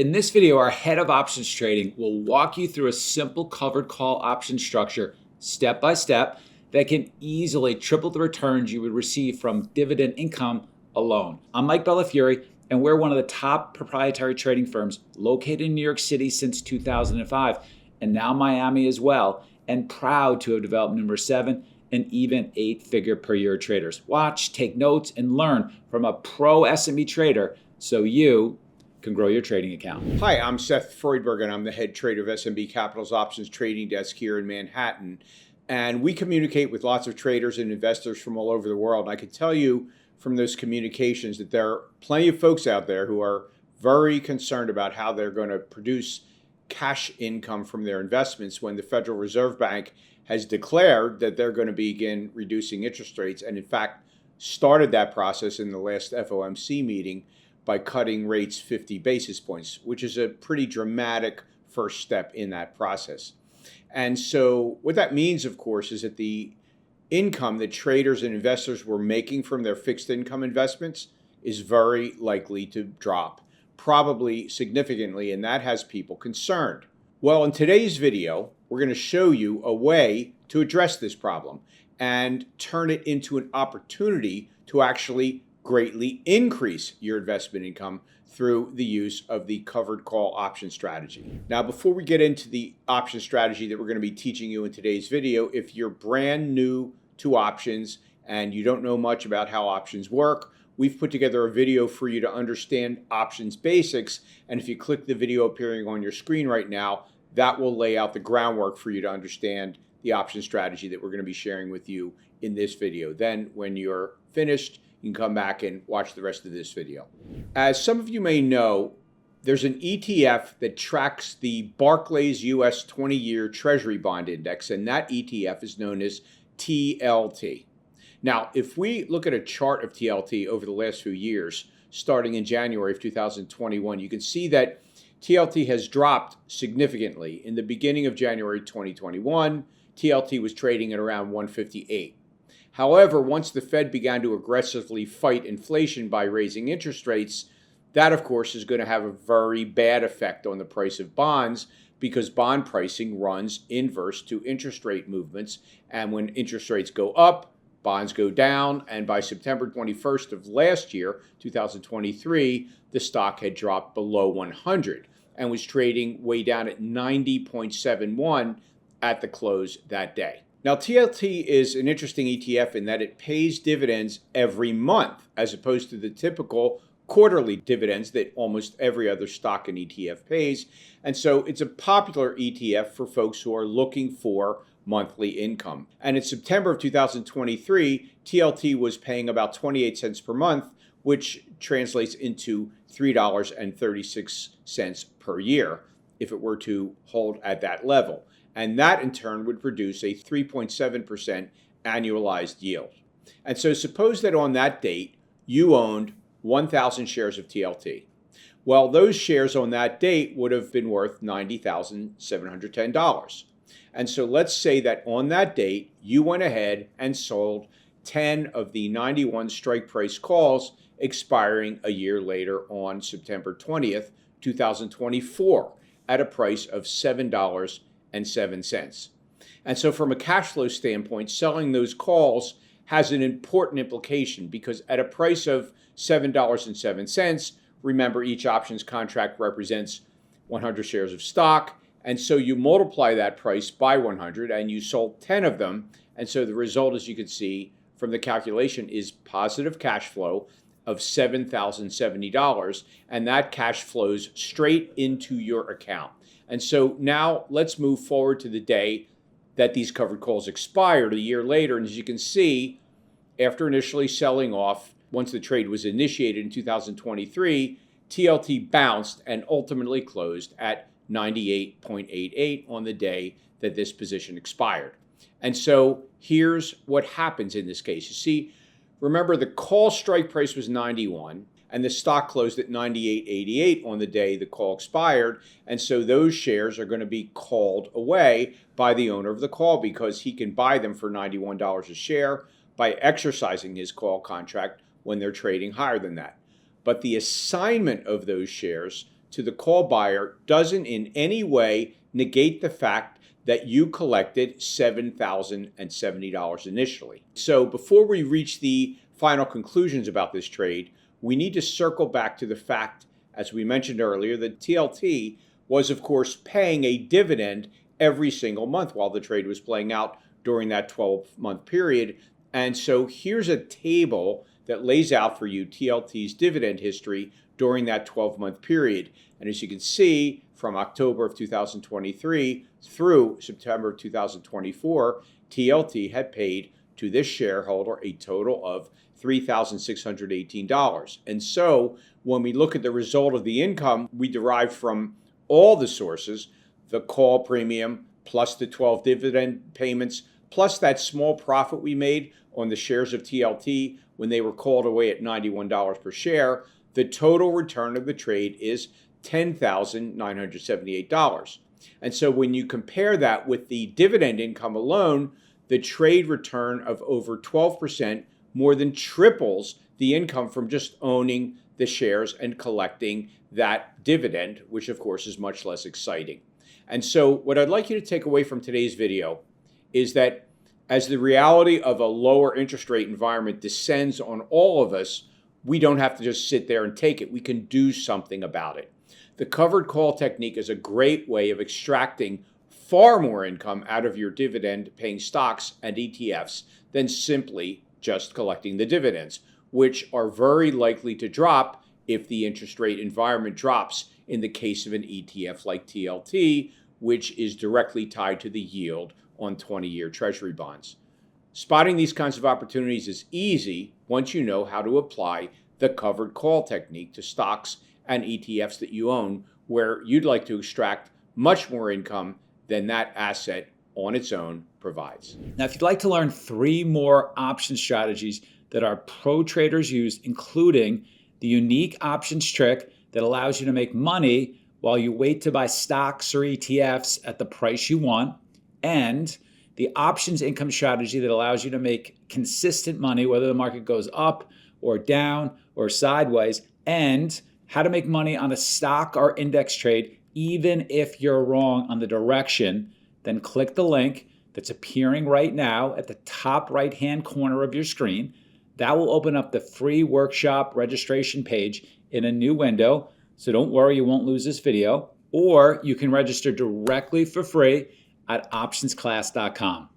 In this video, our head of options trading will walk you through a simple covered call option structure step by step that can easily triple the returns you would receive from dividend income alone. I'm Mike Bellafiore, and we're one of the top proprietary trading firms located in New York City since 2005, and now Miami as well, and proud to have developed number 7 and even 8-figure per year traders. Watch, take notes, and learn from a pro SME trader so you can grow your trading account. Hi, I'm Seth Freudberg, and I'm the head trader of SMB Capital's options trading desk here in Manhattan. And we communicate with lots of traders and investors from all over the world. And I can tell you from those communications that there are plenty of folks out there who are very concerned about how they're going to produce cash income from their investments when the Federal Reserve Bank has declared that they're going to begin reducing interest rates, and in fact started that process in the last FOMC meeting by cutting rates 50 basis points, which is a pretty dramatic first step in that process. And so what that means, of course, is that the income that traders and investors were making from their fixed income investments is very likely to drop, probably significantly, and that has people concerned. Well, in today's video, we're going to show you a way to address this problem and turn it into an opportunity to actually greatly increase your investment income through the use of the covered call option strategy. Now, before we get into the option strategy that we're going to be teaching you in today's video, if you're brand new to options and you don't know much about how options work, we've put together a video for you to understand options basics. And if you click the video appearing on your screen right now, that will lay out the groundwork for you to understand the option strategy that we're going to be sharing with you in this video. Then when you're finished, you can come back and watch the rest of this video. As some of you may know, there's an ETF that tracks the Barclays US 20-year Treasury Bond Index, and that ETF is known as TLT. Now, if we look at a chart of TLT over the last few years, starting in January of 2021, you can see that TLT has dropped significantly. In the beginning of January 2021, TLT was trading at around 158. However, once the Fed began to aggressively fight inflation by raising interest rates, that, of course, is going to have a very bad effect on the price of bonds because bond pricing runs inverse to interest rate movements. And when interest rates go up, bonds go down. And by September 21st of last year, 2023, the stock had dropped below 100 and was trading way down at 90.71 at the close that day. Now, TLT is an interesting ETF in that it pays dividends every month, as opposed to the typical quarterly dividends that almost every other stock and ETF pays. And so it's a popular ETF for folks who are looking for monthly income. And in September of 2023, TLT was paying about 28 cents per month, which translates into $3.36 per year if it were to hold at that level. And that in turn would produce a 3.7% annualized yield. And so suppose that on that date, you owned 1,000 shares of TLT. Well, those shares on that date would have been worth $90,710. And so let's say that on that date, you went ahead and sold 10 of the 91 strike price calls expiring a year later on September 20th, 2024 at a price of $7.07. And so from a cash flow standpoint, selling those calls has an important implication because at a price of $7.07, remember each options contract represents 100 shares of stock. And so you multiply that price by 100 and you sold 10 of them. And so the result, as you can see from the calculation, is positive cash flow of $7,070. And that cash flows straight into your account. And so now let's move forward to the day that these covered calls expired a year later. And as you can see, after initially selling off, once the trade was initiated in 2023, TLT bounced and ultimately closed at 98.88 on the day that this position expired. And so here's what happens in this case. You see, remember the call strike price was 91. And the stock closed at 98.88 on the day the call expired. And so those shares are going to be called away by the owner of the call because he can buy them for $91 a share by exercising his call contract when they're trading higher than that. But the assignment of those shares to the call buyer doesn't in any way negate the fact that you collected $7,070 initially. So before we reach the final conclusions about this trade, we need to circle back to the fact, as we mentioned earlier, that TLT was, of course, paying a dividend every single month while the trade was playing out during that 12-month period. And so here's a table that lays out for you TLT's dividend history during that 12-month period. And as you can see, from October of 2023 through September of 2024, TLT had paid to this shareholder a total of $3,618. And so when we look at the result of the income we derived from all the sources, the call premium plus the 12 dividend payments, plus that small profit we made on the shares of TLT when they were called away at $91 per share, the total return of the trade is $10,978. And so when you compare that with the dividend income alone, the trade return of over 12% more than triples the income from just owning the shares and collecting that dividend, which of course is much less exciting. And so what I'd like you to take away from today's video is that as the reality of a lower interest rate environment descends on all of us, we don't have to just sit there and take it. We can do something about it. The covered call technique is a great way of extracting far more income out of your dividend-paying stocks and ETFs than simply just collecting the dividends, which are very likely to drop if the interest rate environment drops in the case of an ETF like TLT, which is directly tied to the yield on 20-year Treasury bonds. Spotting these kinds of opportunities is easy once you know how to apply the covered call technique to stocks and ETFs that you own, where you'd like to extract much more income than that asset on its own provides. Now, if you'd like to learn 3 more option strategies that our pro traders use, including the unique options trick that allows you to make money while you wait to buy stocks or ETFs at the price you want, and the options income strategy that allows you to make consistent money whether the market goes up or down or sideways, and how to make money on a stock or index trade even if you're wrong on the direction, then click the link that's appearing right now at the top right-hand corner of your screen. That will open up the free workshop registration page in a new window. So don't worry, you won't lose this video. Or you can register directly for free at optionsclass.com.